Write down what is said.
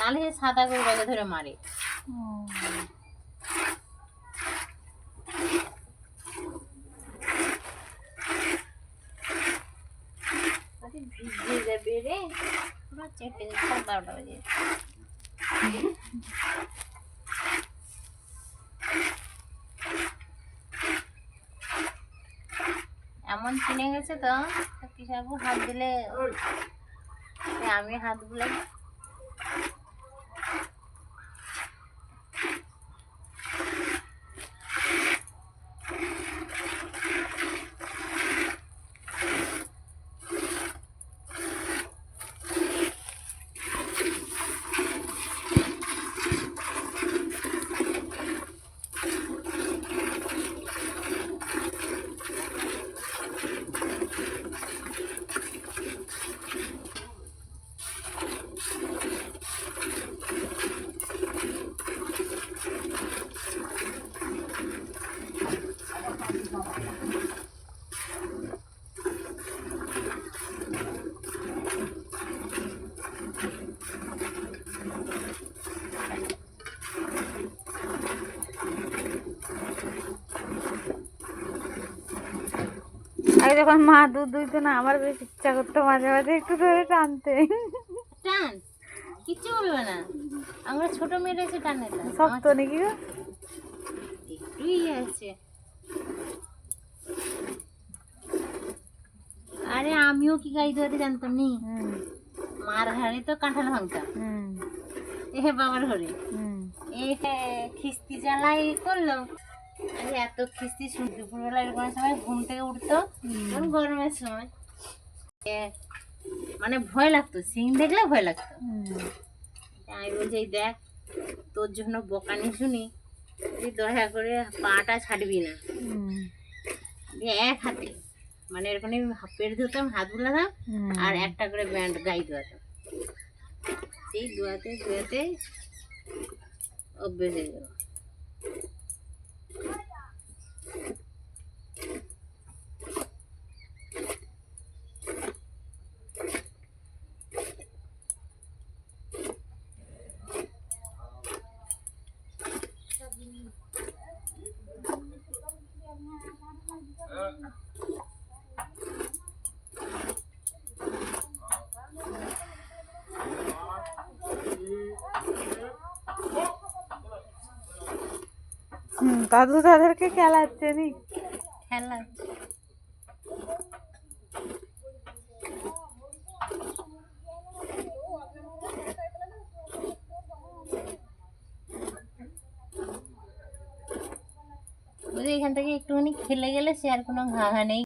নাহলে সাদা গরুটাকে ধরে মারে। ভিজে যাবে রে, পুরো চেপে 12টা বাজে। এমন চিনে গেছে তো কিসাবু হাত দিলে আমি হাত বুলাই। আগে যখন মা দুধ দুইতো না, আমার বেশ ইচ্ছা করতো মাঝে মাঝে একটু ধরে টানতে। টান, কিচ্ছু বলবে না। আমরা ছোট মেয়েরা এসে টানে না, শক্ত নাকি গো? একটুই আছে। আরে আমিও কি গাই ধরে জানতাম নি, মার ঘাড়ে তো কাঁঠাল ভাঙতাম এ বাবার ঘরে। এই খিস্তি জ্বালাই করলো, আরে এত খিস্তি দুপুরবেলা এরকম সময় ঘুম থেকে উঠতো, গরমের সময় মানে ভয় লাগতো, সিং দেখলে ভয় লাগতো। আমি বলছি এই দেখ তোর জন্য বকানি শুনি, তুই দয়া করে পাটা ছাড়বি না। এক হাতে মানে এরকম পেট ধুতাম, হাত বুলাতাম, আর একটা করে ব্যান্ড গাই ধোয়াতাম। সেই ধোয়াতে ধোয়াতে অভ্যেস হয়ে গেল। দাদু তাদেরকে খেলাচ্ছে নি, খেলা এখান থেকে একটুখানি খেলে গেলে সে আর কোনো ঘা ঘা নেই।